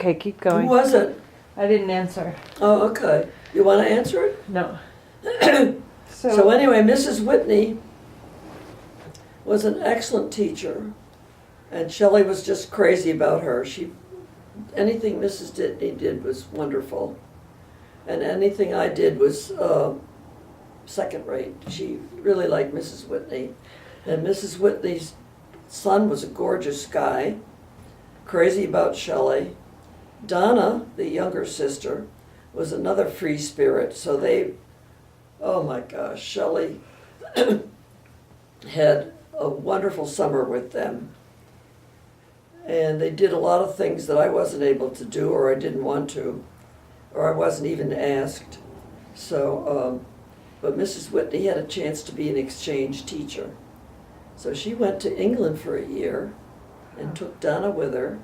Okay, keep Who going. was it? I didn't answer. Oh, okay. You want to answer it? No. So anyway, Mrs. Whitney was an excellent teacher, and Shelley was just crazy about her. Anything Mrs. Whitney did was wonderful, and anything I did was second rate. She really liked Mrs. Whitney, and Mrs. Whitney's son was a gorgeous guy, crazy about Shelley. Donna, the younger sister, was another free spirit, so they, oh my gosh, Shelley had a wonderful summer with them. And they did a lot of things that I wasn't able to do, or I didn't want to, or I wasn't even asked. So, but Mrs. Whitney had a chance to be an exchange teacher. So she went to England for a year and took Donna with her.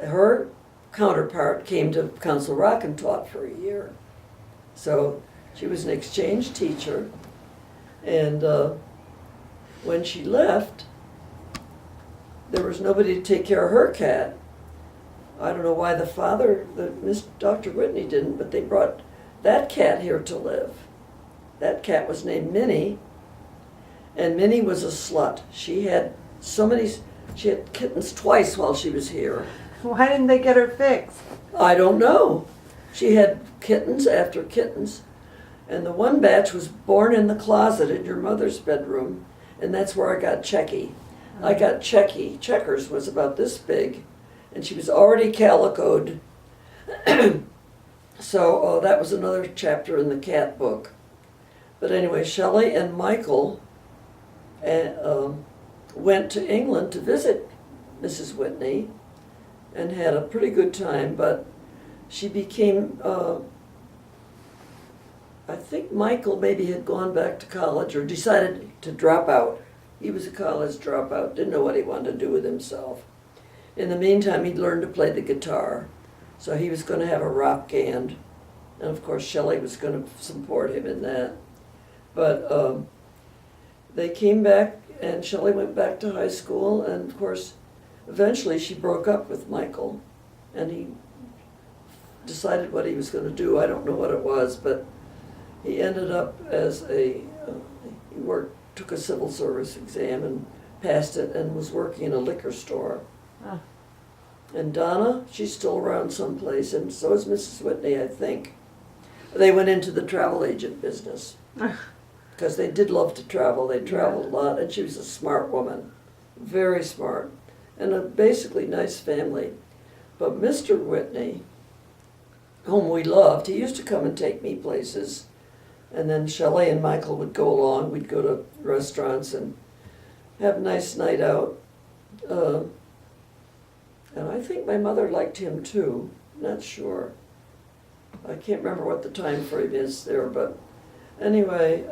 Her counterpart came to Council Rock and taught for a year. So she was an exchange teacher, and when she left, there was nobody to take care of her cat. I don't know why the father, Dr. Whitney didn't, but they brought that cat here to live. That cat was named Minnie, and Minnie was a slut. She had kittens twice while she was here. Why didn't they get her fixed? I don't know. She had kittens after kittens, and the one batch was born in the closet in your mother's bedroom, and that's where I got Checky. I got Checky. Checkers was about this big, and she was already calicoed. So that was another chapter in the cat book. But anyway, Shelley and Michael went to England to visit Mrs. Whitney and had a pretty good time, but she became, I think Michael maybe had gone back to college or decided to drop out. He was a college dropout, didn't know what he wanted to do with himself. In the meantime, he'd learned to play the guitar, so he was going to have a rock band, and of course Shelley was going to support him in that. But they came back, and Shelley went back to high school, and of course, eventually she broke up with Michael, and he decided what he was going to do. I don't know what it was, but he ended up as took a civil service exam and passed it, and was working in a liquor store. Oh. And Donna, she's still around someplace, and so is Mrs. Whitney, I think. They went into the travel agent business because they did love to travel. They traveled a lot, and she was a smart woman, very smart, and a basically nice family. But Mr. Whitney, whom we loved, he used to come and take me places, and then Shelley and Michael would go along. We'd go to restaurants and have a nice night out. And I think my mother liked him too, not sure. I can't remember what the time frame is there, but anyway,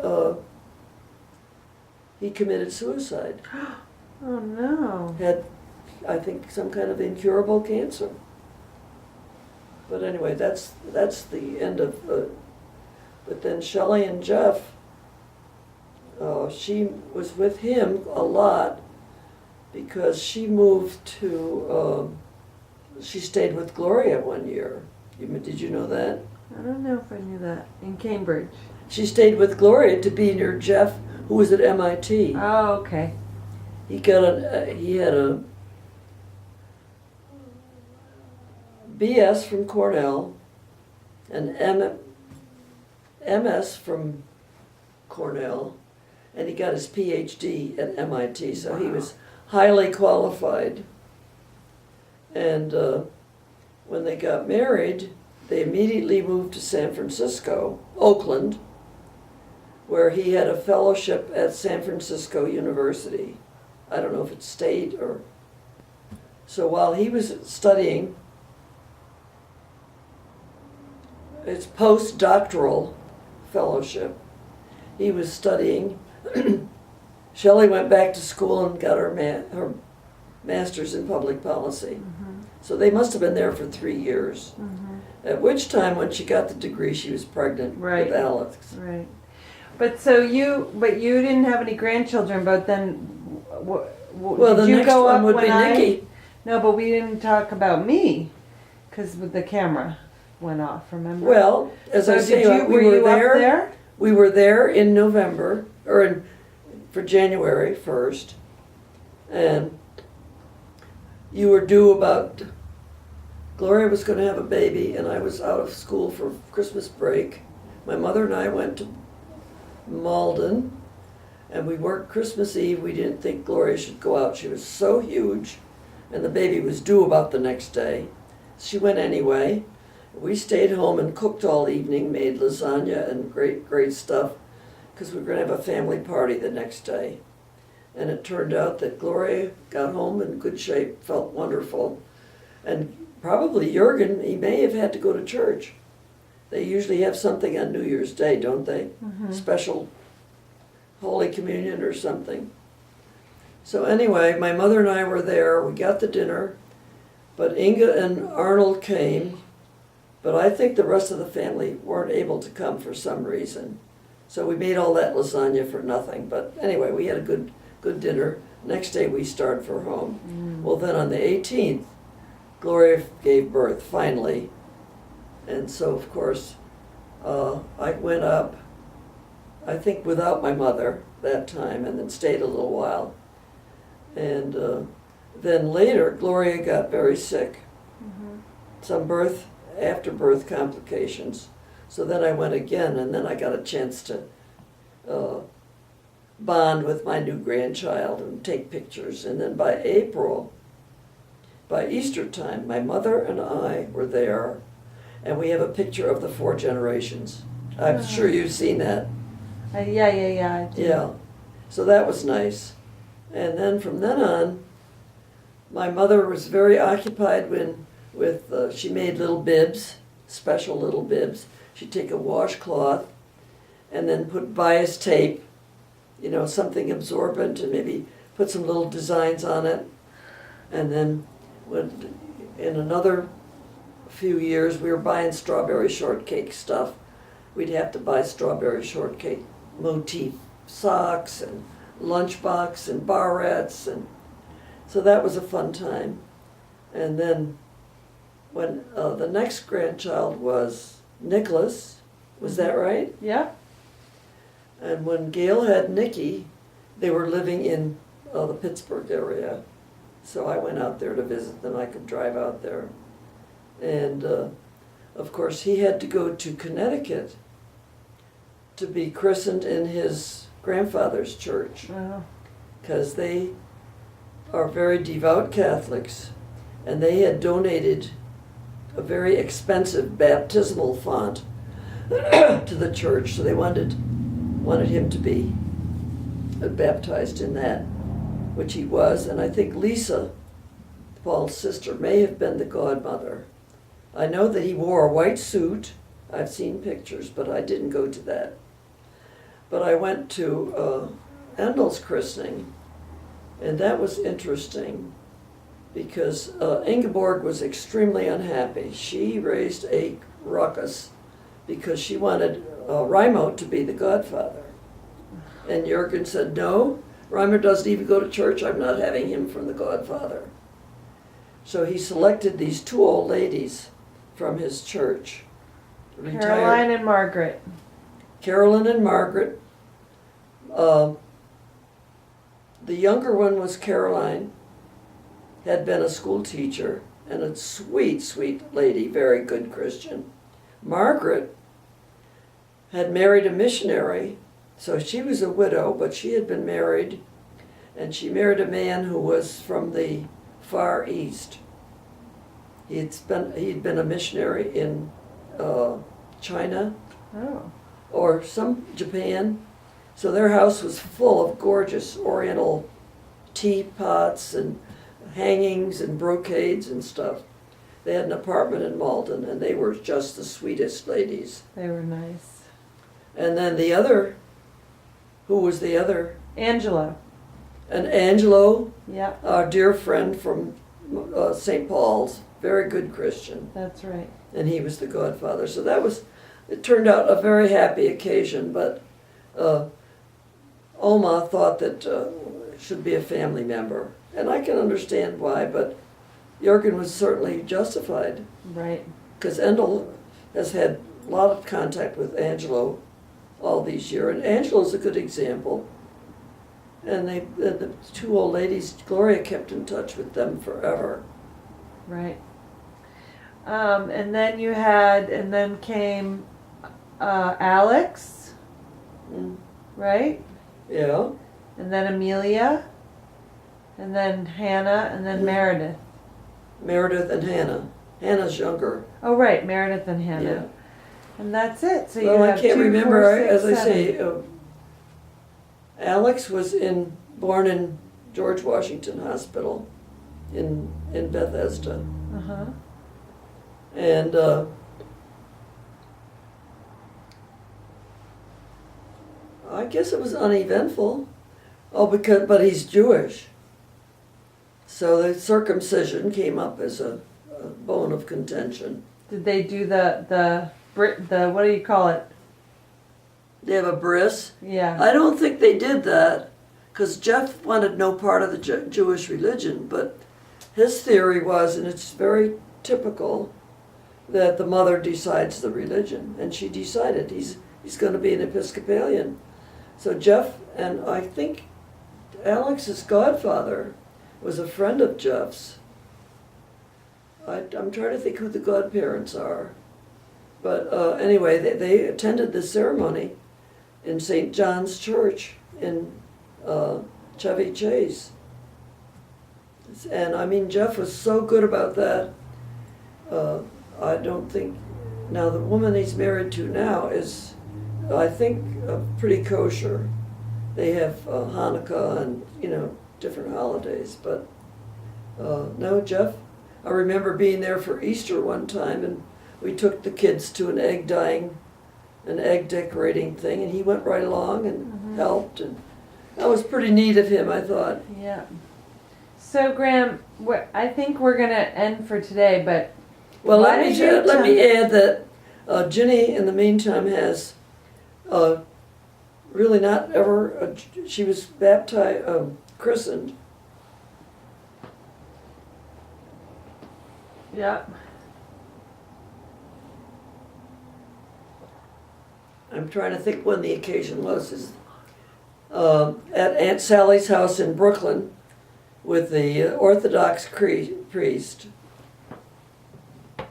he committed suicide. Oh no. Had, I think, some kind of incurable cancer. But anyway, that's the end of, but then Shelley and Jeff, she was with him a lot because she moved to, she stayed with Gloria one year. Did you know that? I don't know if I knew that. In Cambridge. She stayed with Gloria to be near Jeff, who was at MIT. Oh, okay. He had a BS from Cornell, an MS from Cornell, and he got his PhD at MIT, so he was highly qualified. And when they got married, they immediately moved to San Francisco, Oakland, where he had a fellowship at San Francisco University. I don't know if it's state or... So while he was studying, it's postdoctoral fellowship, he was studying. Shelley went back to school and got her master's in public policy. Mm-hmm. So they must have been there for 3 years. Mm-hmm. At which time, when she got the degree, she was pregnant with Alex. Right. But you didn't have any grandchildren, but then Well, the did you next go one up would when be Nikki. No, but we didn't talk about me, because the camera went off. Remember? Well, as so I say, were we were you there. up there? We were there in November, for January 1st, and you were due about, Gloria was going to have a baby, and I was out of school for Christmas break. My mother and I went to Malden, and we worked Christmas Eve. We didn't think Gloria should go out. She was so huge, and the baby was due about the next day. She went anyway. We stayed home and cooked all evening, made lasagna and great stuff, because we were going to have a family party the next day. And it turned out that Gloria got home in good shape, felt wonderful. And probably Jürgen, he may have had to go to church. They usually have something on New Year's Day, don't they? Mm-hmm. Special Holy Communion or something. So anyway, my mother and I were there. We got the dinner, but Inga and Arnold came, but I think the rest of the family weren't able to come for some reason. So we made all that lasagna for nothing. But anyway, we had a good dinner. Next day we started for home. Well, then on the 18th, Gloria gave birth, finally. And so, of course, I went up, I think without my mother that time, and then stayed a little while. And then later, Gloria got very sick. Mm-hmm. Some after birth complications. So then I went again, and then I got a chance to bond with my new grandchild and take pictures. And then by Easter time, my mother and I were there, and we have a picture of the 4 generations. I'm sure you've seen that. Yeah, I did. Yeah. So that was nice. And then from then on, my mother was very occupied with she made little bibs, special little bibs. She'd take a washcloth and then put bias tape, something absorbent, and maybe put some little designs on it. And then in another few years, we were buying strawberry shortcake stuff. We'd have to buy strawberry shortcake motif socks and lunchbox and barrettes, and so that was a fun time. And then when the next grandchild was Nicholas, was that right? Yeah. And when Gail had Nikki, they were living in the Pittsburgh area. So I went out there to visit them. I could drive out there. And of course, he had to go to Connecticut to be christened in his grandfather's church, because they are very devout Catholics, and they had donated a very expensive baptismal font to the church, so they wanted him to be baptized in that, which he was. And I think Lisa, Paul's sister, may have been the godmother. I know that he wore a white suit. I've seen pictures, but I didn't go to that. But I went to Endel's christening, and that was interesting because Ingeborg was extremely unhappy. She raised a ruckus because she wanted Raimo to be the godfather. And Jürgen said, no, Reimer doesn't even go to church. I'm not having him from the godfather. So he selected these 2 old ladies from his church. Caroline and Margaret. Carolyn and Margaret. The younger one was Caroline, had been a school teacher, and a sweet, sweet lady, very good Christian. Margaret had married a missionary, so she was a widow, but she had been married, and she married a man who was from the Far East. He'd been a missionary in China, or Japan. So their house was full of gorgeous oriental teapots and hangings and brocades and stuff. They had an apartment in Malden, and they were just the sweetest ladies. They were nice. And then the other, who was the other? Angelo. And Angelo, Yeah. our dear friend from St. Paul's, very good Christian. That's right. And he was the godfather. So it turned out a very happy occasion, but Oma thought that should be a family member. And I can understand why, but Jürgen was certainly justified. Right. Because Endel has had a lot of contact with Angelo all these years, and Angelo's a good example. And the two old ladies, Gloria kept in touch with them forever. Right. And then you had, and then came Alex, right? Yeah. And then Amelia, and then Hannah, and then Meredith. Meredith and Hannah. Hannah's younger. Oh, right, Meredith and Hannah. Yeah. And that's it. So Well, you I have can't 2, remember. 4, 6, As I 7. say, Alex was born in George Washington Hospital in Bethesda, Uh-huh. and I guess it was uneventful. Oh, but he's Jewish, so the circumcision came up as a bone of contention. Did they do the what do you call it? They have a bris. Yeah. I don't think they did that, because Jeff wanted no part of the Jewish religion, but his theory was, and it's very typical, that the mother decides the religion, and she decided he's going to be an Episcopalian. So Jeff, and I think Alex's godfather was a friend of Jeff's. I'm trying to think who the godparents are. But anyway, they attended the ceremony in St. John's Church in Chevy Chase. And I mean, Jeff was so good about that. I don't think, now the woman he's married to now is, I think, pretty kosher. They have Hanukkah and, different holidays. But no, Jeff, I remember being there for Easter one time, and we took the kids to an egg decorating thing, and he went right along and helped, and that was pretty neat of him, I thought. Yeah. So Graham, I think we're gonna end for today, but Well, why let don't me add that Ginny, in the meantime, has really not ever. She was baptized, christened. Yeah. I'm trying to think when the occasion was. Is at Aunt Sally's house in Brooklyn with the Orthodox priest.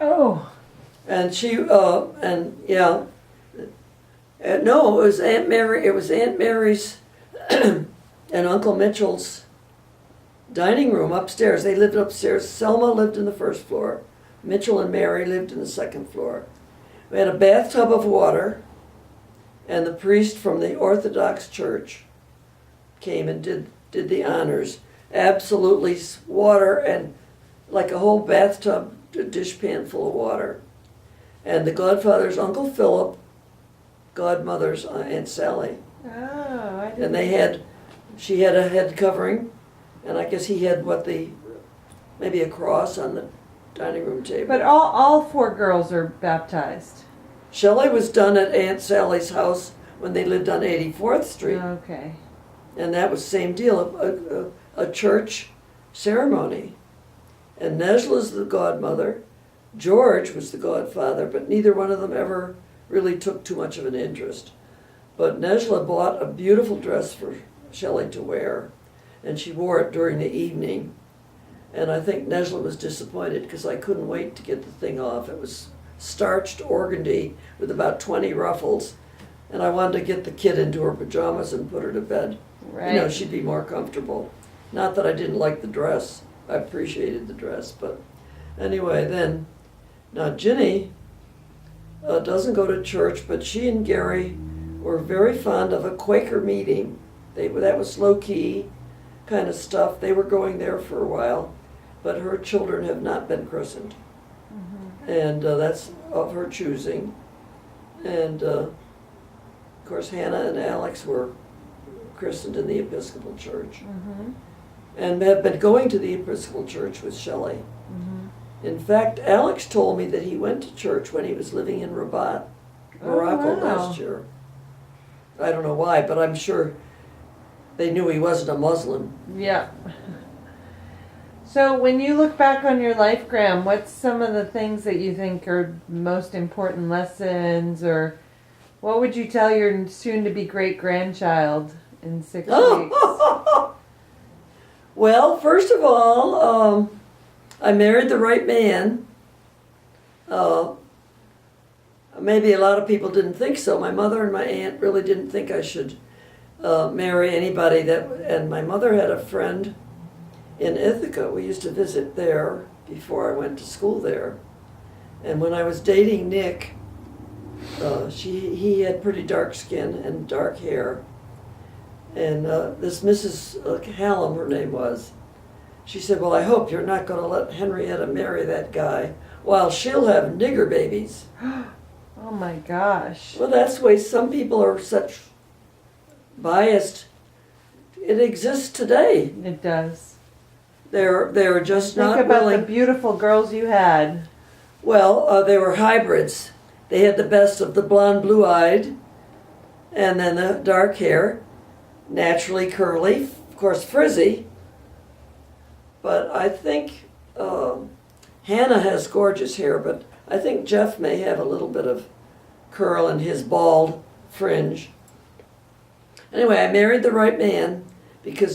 Oh. And she, and yeah, no, it was Aunt Mary. It was Aunt Mary's and Uncle Mitchell's dining room upstairs. They lived upstairs. Selma lived in the first floor. Mitchell and Mary lived in the second floor. We had a bathtub of water, and the priest from the Orthodox Church came and did the honors. Absolutely water, and like a whole bathtub, a dishpan full of water. And the godfather's Uncle Philip, godmother's Aunt Sally. Oh, I didn't. And she had a head covering, and I guess he had maybe a cross on the dining room table. But all 4 girls are baptized. Shelley was done at Aunt Sally's house when they lived on 84th Street. Okay. And that was the same deal, a church ceremony. And Nejla's the godmother. George was the godfather, but neither one of them ever really took too much of an interest. But Nejla bought a beautiful dress for Shelley to wear, and she wore it during the evening. And I think Nejla was disappointed because I couldn't wait to get the thing off. It was starched organdy with about 20 ruffles, and I wanted to get the kid into her pajamas and put her to bed. Right. She'd be more comfortable. Not that I didn't like the dress. I appreciated the dress, but anyway, now Ginny doesn't go to church, but she and Gary were very fond of a Quaker meeting. That was low-key kind of stuff. They were going there for a while, but her children have not been christened. And that's of her choosing. And of course, Hannah and Alex were christened in the Episcopal Church. And have been going to the Episcopal Church with Shelley. In fact, Alex told me that he went to church when he was living in Rabat, Morocco, wow. last year. I don't know why, but I'm sure they knew he wasn't a Muslim. Yeah. So when you look back on your life, Graham, what's some of the things that you think are most important lessons, or what would you tell your soon-to-be great-grandchild in 6 weeks? Well, first of all, I married the right man. Maybe a lot of people didn't think so. My mother and my aunt really didn't think I should marry anybody and my mother had a friend in Ithaca. We used to visit there before I went to school there. And when I was dating Nick, he had pretty dark skin and dark hair. And this Mrs. Hallam, her name was, she said, well, I hope you're not going to let Henrietta marry that guy, while she'll have nigger babies. Oh my gosh. Well, that's the way some people are such biased. It exists today. It does. They're just Think not about willing. the beautiful girls you had. Well, they were hybrids. They had the best of the blonde, blue-eyed, and then the dark hair, naturally curly, of course frizzy. But I think Hannah has gorgeous hair, but I think Jeff may have a little bit of curl in his bald fringe. Anyway, I married the right man because